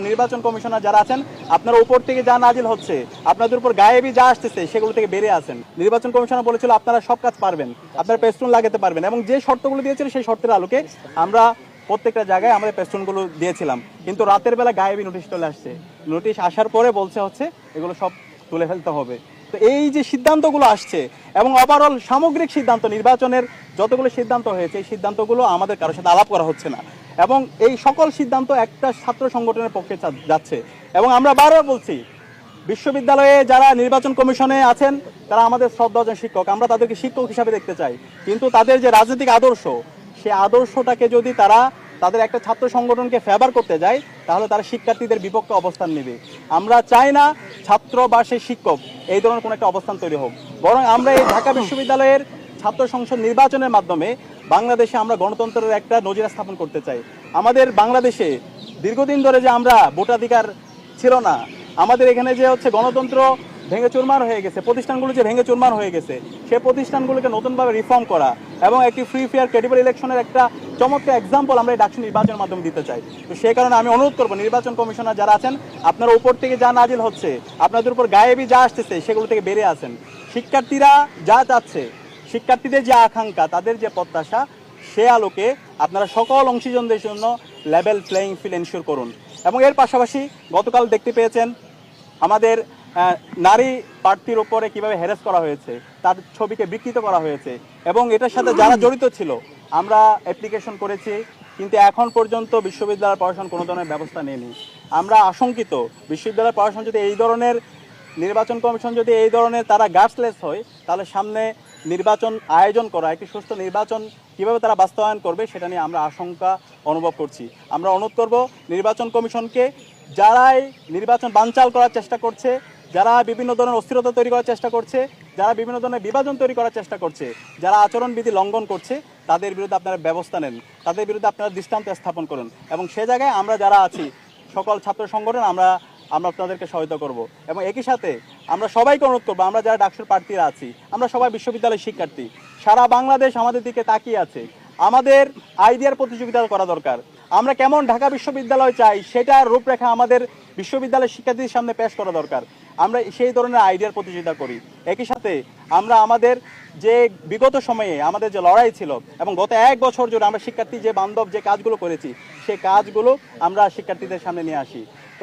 নির্বাচন কমিশনার যারা আছেন আপনারা উপর থেকে যা নাজিল হচ্ছে, আপনাদের উপর গায়েবী যা আসতেছে সেগুলো থেকে বেরিয়ে আসেন। নির্বাচন কমিশনার বলেছিল আপনারা সব কাজ পারবেন, আপনারা পেস্টুন লাগাতে পারবেন, এবং যে শর্তগুলো দিয়েছিল সেই শর্তের আলোকে আমরা প্রত্যেকটা জায়গায় আমাদের পেস্টুনগুলো দিয়েছিলাম। কিন্তু রাতের বেলা গায়েবী নোটিশ চলে আসছে। নোটিশ আসার পরে বলছে হচ্ছে এগুলো সব তুলে ফেলতে হবে। তো এই যে সিদ্ধান্তগুলো আসছে এবং ওভারঅল সামগ্রিক সিদ্ধান্ত, নির্বাচনের যতগুলো সিদ্ধান্ত হয়েছে এই সিদ্ধান্তগুলো আমাদের কারোর সাথে আলাপ করা হচ্ছে না, এবং এই সকল সিদ্ধান্ত একটা ছাত্র সংগঠনের পক্ষে যাচ্ছে। এবং আমরা বারবার বলছি, বিশ্ববিদ্যালয়ে যারা নির্বাচন কমিশনে আছেন তারা আমাদের শ্রদ্ধাভাজন শিক্ষক, আমরা তাদেরকে শিক্ষক হিসাবে দেখতে চাই। কিন্তু তাদের যে রাজনৈতিক আদর্শ, সেই আদর্শটাকে যদি তারা তাদের একটা ছাত্র সংগঠনকে ফেভার করতে যায় তাহলে তারা শিক্ষার্থীদের বিপক্ষে অবস্থান নেবে। আমরা চাই না ছাত্র বা সেই শিক্ষক এই ধরনের কোনো একটা অবস্থান তৈরি হোক, বরং আমরা এই ঢাকা বিশ্ববিদ্যালয়ের ছাত্র সংসদ নির্বাচনের মাধ্যমে বাংলাদেশে আমরা গণতন্ত্রের একটা নজির স্থাপন করতে চাই। আমাদের বাংলাদেশে দীর্ঘদিন ধরে যে আমরা ভোটাধিকার ছিল না, আমাদের এখানে যে হচ্ছে গণতন্ত্র ভেঙে চুরমার হয়ে গেছে, প্রতিষ্ঠানগুলো যে ভেঙে চুরমার হয়ে গেছে, সেই প্রতিষ্ঠানগুলোকে নতুনভাবে রিফর্ম করা এবং একটি ফ্রি ফেয়ার ক্রেডিবল ইলেকশনের একটা চমৎকার এক্সাম্পল আমরা এই ডাকসু নির্বাচনের মাধ্যমে দিতে চাই। তো সেই কারণে আমি অনুরোধ করবো নির্বাচন কমিশনার যারা আছেন আপনারা উপর থেকে যা নাজিল হচ্ছে, আপনাদের উপর গায়েবী যা আসতেছে সেগুলো থেকে বেরিয়ে আসেন। শিক্ষার্থীরা যা চাচ্ছে, শিক্ষার্থীদের যে আকাঙ্ক্ষা, তাদের যে প্রত্যাশা, সে আলোকে আপনারা সকল অংশীজনদের জন্য লেভেল প্লেয়িং ফিল্ড এনশিওর করুন। এবং এর পাশাপাশি গতকাল দেখতে পেয়েছেন আমাদের নারী প্রার্থীর ওপরে কিভাবে হ্যারাস করা হয়েছে, তার ছবিকে বিকৃত করা হয়েছে, এবং এটার সাথে যারা জড়িত ছিল আমরা অ্যাপ্লিকেশন করেছি, কিন্তু এখন পর্যন্ত বিশ্ববিদ্যালয় প্রশাসন কোনো ধরনের ব্যবস্থা নেয়নি। আমরা আশঙ্কিত বিশ্ববিদ্যালয় প্রশাসন যদি এই ধরনের, নির্বাচন কমিশন যদি এই ধরনের তারা গার্ডসলেস হয়, তাহলে সামনে নির্বাচন আয়োজন করা, একটি সুস্থ নির্বাচন কিভাবে তারা বাস্তবায়ন করবে সেটা নিয়ে আমরা আশঙ্কা অনুভব করছি। আমরা অনুরোধ করব নির্বাচন কমিশনকে, যারাই নির্বাচন বানচাল করার চেষ্টা করছে, যারা বিভিন্ন ধরনের অস্থিরতা তৈরি করার চেষ্টা করছে, যারা বিভিন্ন ধরনের বিভাজন তৈরি করার চেষ্টা করছে, যারা আচরণবিধি লঙ্ঘন করছে, তাদের বিরুদ্ধে আপনারা ব্যবস্থা নেন, তাদের বিরুদ্ধে আপনারা দৃষ্টান্ত স্থাপন করুন। এবং সে জায়গায় আমরা যারা আছি সকল ছাত্র সংগঠন আমরা আপনাদেরকে সহায়তা করব। এবং একই সাথে আমরা সবাইকে অনুরোধ করবো, আমরা যারা ডাকসুর প্রার্থীরা আছি আমরা সবাই বিশ্ববিদ্যালয়ের শিক্ষার্থী, সারা বাংলাদেশ আমাদের দিকে তাকিয়ে আছে। আমাদের আইডিয়ার প্রতিযোগিতা করা দরকার। আমরা কেমন ঢাকা বিশ্ববিদ্যালয় চাই সেটার রূপরেখা আমাদের বিশ্ববিদ্যালয়ের শিক্ষার্থীদের সামনে পেশ করা দরকার। আমরা সেই ধরনের আইডিয়ার প্রতিযোগিতা করি। একই সাথে আমরা আমাদের যে বিগত সময়ে আমাদের যে লড়াই ছিল এবং গত 1 বছর জুড়ে আমরা শিক্ষার্থী যে বান্ধব যে কাজগুলো করেছি সেই কাজগুলো আমরা শিক্ষার্থীদের সামনে নিয়ে আসি। তো